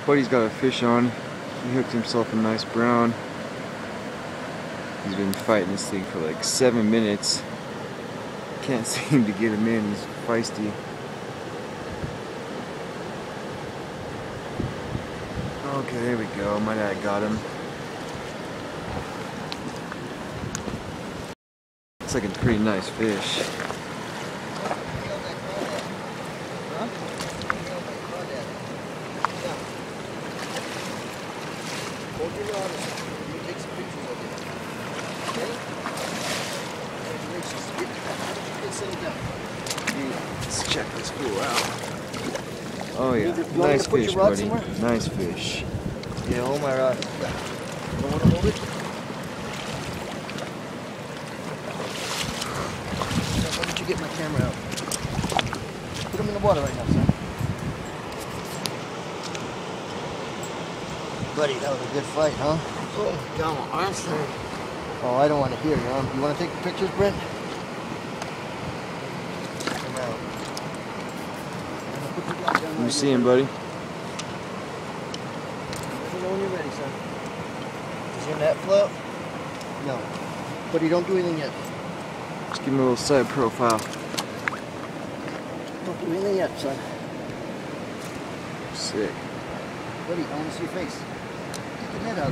Buddy's got a fish on. He hooked himself a nice brown. He's been fighting this thing for like 7 minutes. Can't seem to get him in. He's feisty. Okay, there we go. My dad got him. It's like a pretty nice fish. Let's check this fool out. Oh yeah, nice fish, buddy. Nice fish. Yeah, hold my rod. You want to hold it? Why don't you get my camera out? Put him in the water right now, son. Buddy, that was a good fight, huh? Oh, got my arms hurt. Oh, I don't want to hear you. You want to take pictures, Brent? You see him, buddy? Let me know when you're ready, son. Is your net float? No. Buddy, don't do anything yet. Just give him a little side profile. Don't do anything yet, son. Sick. Buddy, I want to see your face. Get the net out of there.